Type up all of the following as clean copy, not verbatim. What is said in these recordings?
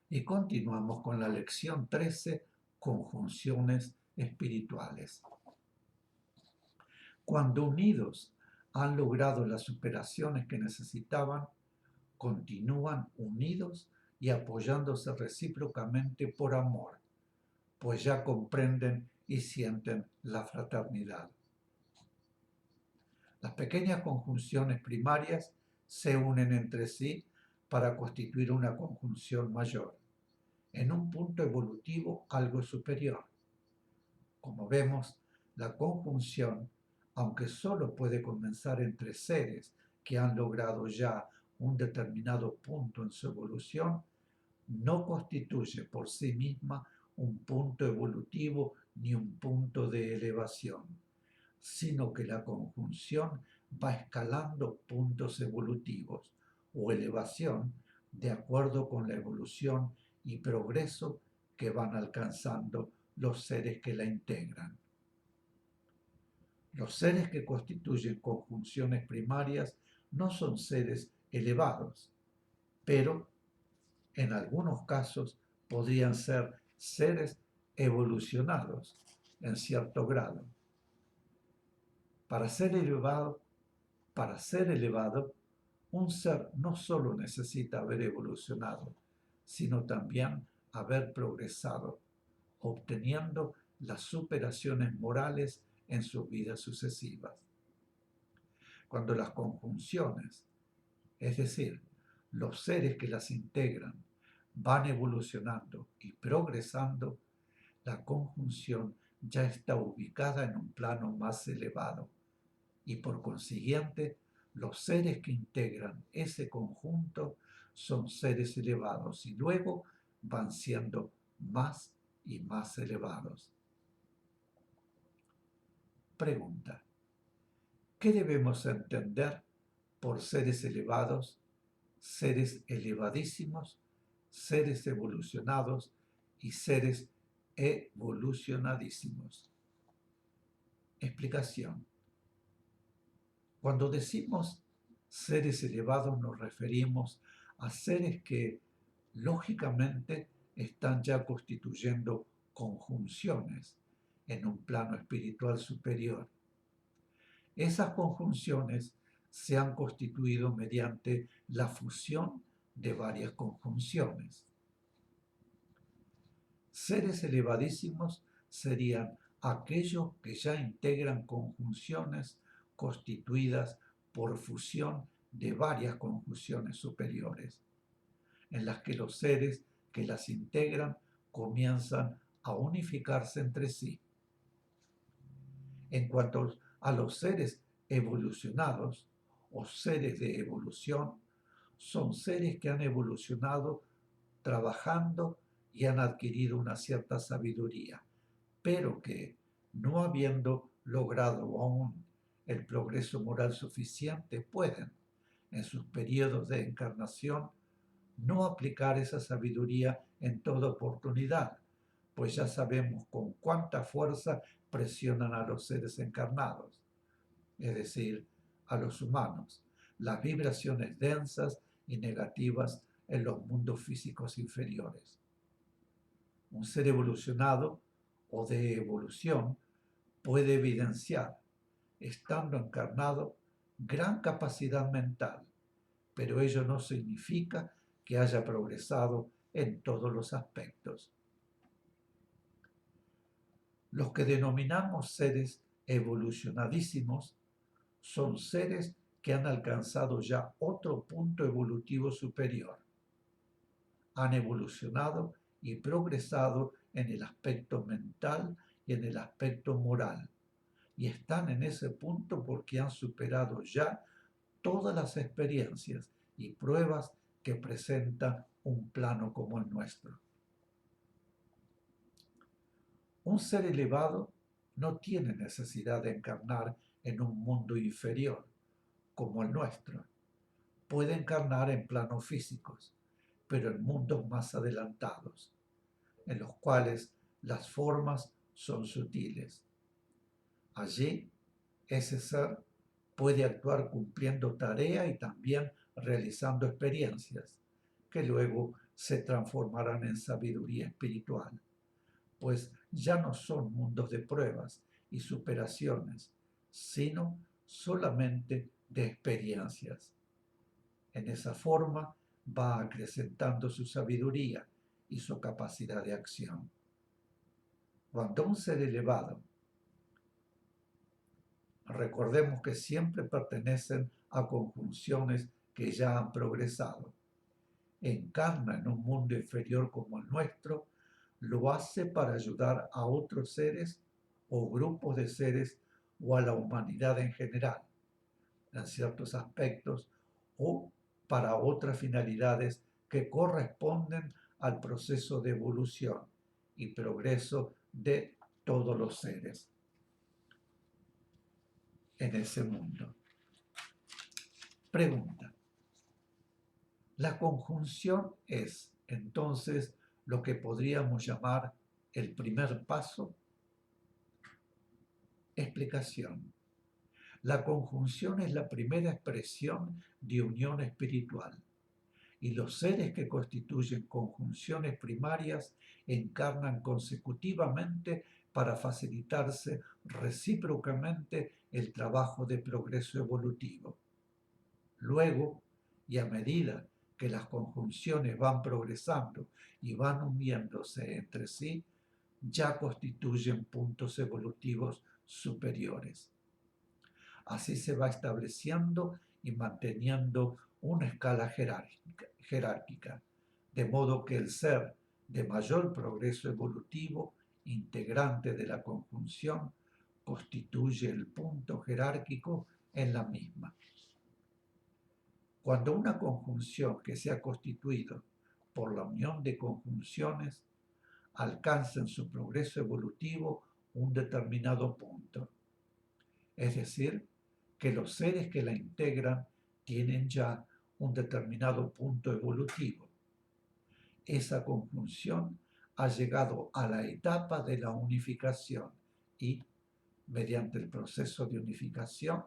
Y continuamos con la lección 13, conjunciones espirituales. Cuando unidos han logrado las superaciones que necesitaban, continúan unidos y apoyándose recíprocamente por amor, pues ya comprenden y sienten la fraternidad. Las pequeñas conjunciones primarias se unen entre sí para constituir una conjunción mayor, en un punto evolutivo algo superior. Como vemos, la conjunción, aunque solo puede comenzar entre seres que han logrado ya un determinado punto en su evolución, no constituye por sí misma un punto evolutivo ni un punto de elevación, sino que la conjunción va escalando puntos evolutivos o elevación de acuerdo con la evolución y progreso que van alcanzando los seres que la integran. Los seres que constituyen conjunciones primarias no son seres elevados, pero en algunos casos podrían ser seres evolucionados en cierto grado. Para ser elevado, un ser no solo necesita haber evolucionado, sino también haber progresado, obteniendo las superaciones morales en sus vidas sucesivas. Cuando las conjunciones, es decir, los seres que las integran, van evolucionando y progresando, la conjunción ya está ubicada en un plano más elevado y por consiguiente los seres que integran ese conjunto son seres elevados y luego van siendo más y más elevados. Pregunta: ¿qué debemos entender por seres elevados, seres elevadísimos, seres evolucionados y seres evolucionadísimos? Explicación: cuando decimos seres elevados nos referimos a seres que lógicamente están ya constituyendo conjunciones en un plano espiritual superior. Esas conjunciones se han constituido mediante la fusión de varias conjunciones. Seres elevadísimos serían aquellos que ya integran conjunciones constituidas por fusión de varias conjunciones superiores, en las que los seres que las integran comienzan a unificarse entre sí. En cuanto a los seres evolucionados o seres de evolución, son seres que han evolucionado trabajando y han adquirido una cierta sabiduría, pero que, no habiendo logrado aún el progreso moral suficiente, pueden, en sus periodos de encarnación, no aplicar esa sabiduría en toda oportunidad, pues ya sabemos con cuánta fuerza presionan a los seres encarnados, es decir, a los humanos, las vibraciones densas y negativas en los mundos físicos inferiores. Un ser evolucionado o de evolución puede evidenciar, estando encarnado, gran capacidad mental, pero ello no significa que haya progresado en todos los aspectos. Los que denominamos seres evolucionadísimos son seres que han alcanzado ya otro punto evolutivo superior. Han evolucionado y progresado en el aspecto mental y en el aspecto moral, y están en ese punto porque han superado ya todas las experiencias y pruebas que presenta un plano como el nuestro. Un ser elevado no tiene necesidad de encarnar en un mundo inferior como el nuestro. Puede encarnar en planos físicos, pero en mundos más adelantados, en los cuales las formas son sutiles. Allí, ese ser puede actuar cumpliendo tarea y también realizando experiencias, que luego se transformarán en sabiduría espiritual, pues ya no son mundos de pruebas y superaciones, sino solamente de experiencias. En esa forma va acrecentando su sabiduría y su capacidad de acción. Cuando un ser elevado, recordemos que siempre pertenecen a conjunciones que ya han progresado, encarna en un mundo inferior como el nuestro, lo hace para ayudar a otros seres o grupos de seres o a la humanidad en general, en ciertos aspectos, o para otras finalidades que corresponden al proceso de evolución y progreso de todos los seres en ese mundo. Pregunta. La conjunción es, entonces, lo que podríamos llamar el primer paso. Explicación. La conjunción es la primera expresión de unión espiritual, y los seres que constituyen conjunciones primarias encarnan consecutivamente para facilitarse recíprocamente el trabajo de progreso evolutivo. Luego, y a medida que las conjunciones van progresando y van uniéndose entre sí, ya constituyen puntos evolutivos superiores. Así se va estableciendo y manteniendo una escala jerárquica, de modo que el ser de mayor progreso evolutivo, integrante de la conjunción, constituye el punto jerárquico en la misma. Cuando una conjunción que se ha constituido por la unión de conjunciones alcanza en su progreso evolutivo un determinado punto, es decir, que los seres que la integran tienen ya un determinado punto evolutivo. Esa conjunción ha llegado a la etapa de la unificación y, mediante el proceso de unificación,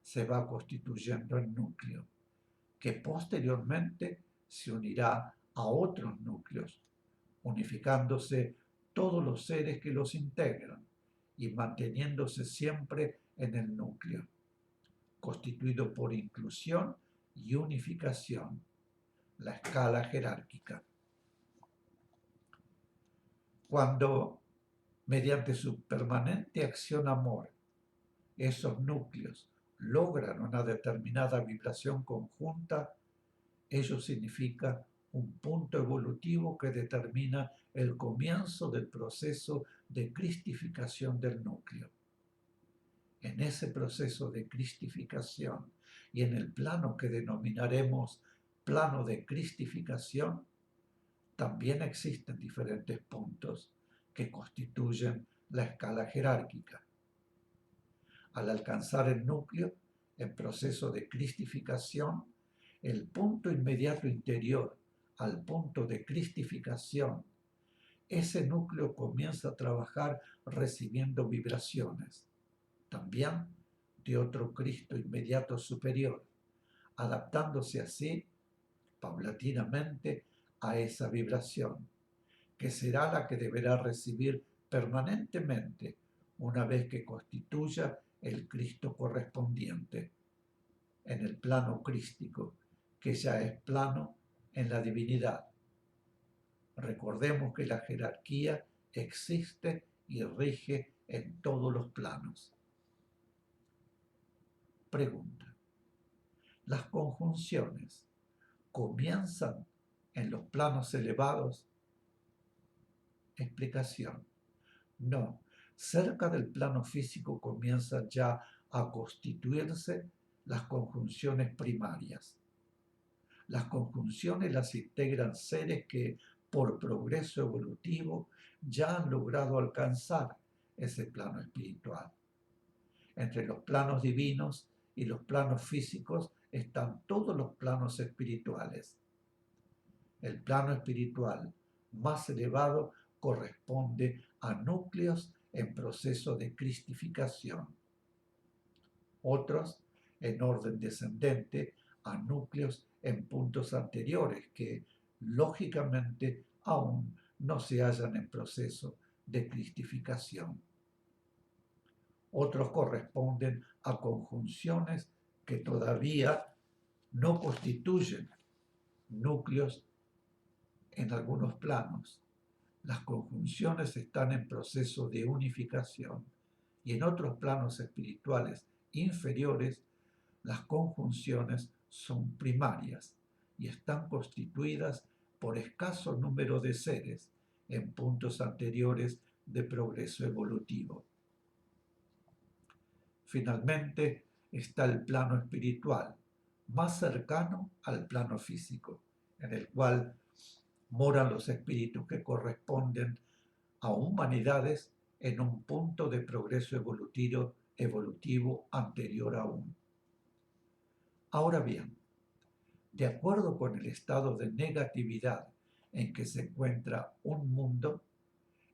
se va constituyendo el núcleo, que posteriormente se unirá a otros núcleos, unificándose todos los seres que los integran y manteniéndose siempre en el núcleo, constituido por inclusión y unificación, la escala jerárquica. Cuando, mediante su permanente acción-amor, esos núcleos logran una determinada vibración conjunta, ello significa un punto evolutivo que determina el comienzo del proceso de cristificación del núcleo. En ese proceso de cristificación y en el plano que denominaremos plano de cristificación, también existen diferentes puntos que constituyen la escala jerárquica. Al alcanzar el núcleo en proceso de cristificación, el punto inmediato interior al punto de cristificación, ese núcleo comienza a trabajar recibiendo vibraciones, también de otro Cristo inmediato superior, adaptándose así paulatinamente a esa vibración, que será la que deberá recibir permanentemente una vez que constituya el Cristo correspondiente en el plano crístico, que ya es plano en la divinidad. Recordemos que la jerarquía existe y rige en todos los planos. Pregunta. ¿Las conjunciones comienzan en los planos elevados? Explicación. No, cerca del plano físico comienzan ya a constituirse las conjunciones primarias. Las conjunciones las integran seres que, por progreso evolutivo, ya han logrado alcanzar ese plano espiritual. Entre los planos divinos y los planos físicos están todos los planos espirituales. El plano espiritual más elevado corresponde a núcleos en proceso de cristificación. Otros, en orden descendente, a núcleos en puntos anteriores que, lógicamente aún no se hallan en proceso de cristificación. Otros corresponden a conjunciones que todavía no constituyen núcleos en algunos planos. Las conjunciones están en proceso de unificación y en otros planos espirituales inferiores las conjunciones son primarias y están constituidas por escaso número de seres en puntos anteriores de progreso evolutivo. Finalmente está el plano espiritual, más cercano al plano físico, en el cual moran los espíritus que corresponden a humanidades en un punto de progreso evolutivo anterior aún. Ahora bien, de acuerdo con el estado de negatividad en que se encuentra un mundo,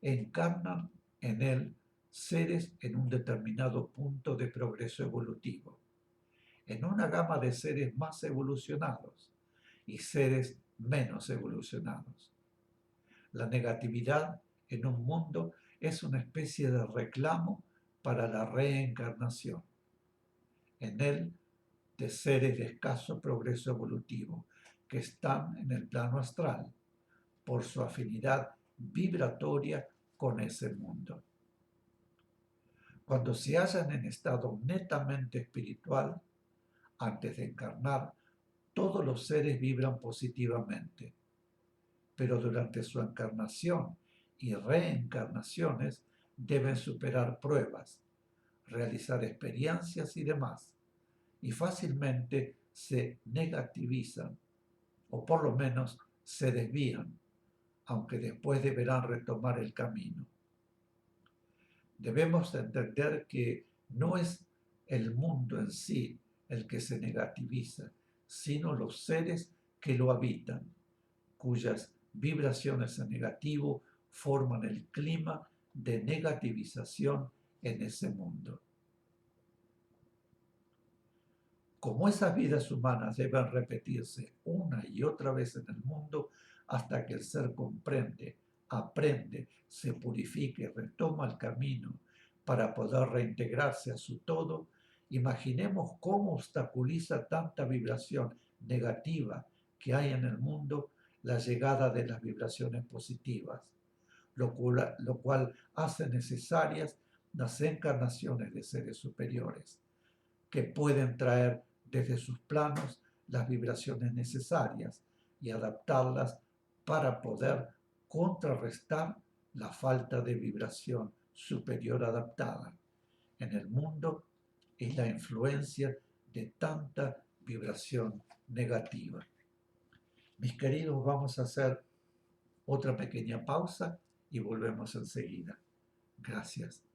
encarnan en él seres en un determinado punto de progreso evolutivo, en una gama de seres más evolucionados y seres menos evolucionados. La negatividad en un mundo es una especie de reclamo para la reencarnación. En él, de seres de escaso progreso evolutivo que están en el plano astral por su afinidad vibratoria con ese mundo. Cuando se hallan en estado netamente espiritual, antes de encarnar, todos los seres vibran positivamente, pero durante su encarnación y reencarnaciones deben superar pruebas, realizar experiencias y demás, y fácilmente se negativizan, o por lo menos se desvían, aunque después deberán retomar el camino. Debemos entender que no es el mundo en sí el que se negativiza, sino los seres que lo habitan, cuyas vibraciones en negativo forman el clima de negativización en ese mundo. Como esas vidas humanas deben repetirse una y otra vez en el mundo hasta que el ser comprende, aprende, se purifique y retoma el camino para poder reintegrarse a su todo, imaginemos cómo obstaculiza tanta vibración negativa que hay en el mundo la llegada de las vibraciones positivas, lo cual hace necesarias las encarnaciones de seres superiores, que pueden traer desde sus planos las vibraciones necesarias y adaptarlas para poder contrarrestar la falta de vibración superior adaptada en el mundo y la influencia de tanta vibración negativa. Mis queridos, vamos a hacer otra pequeña pausa y volvemos enseguida. Gracias.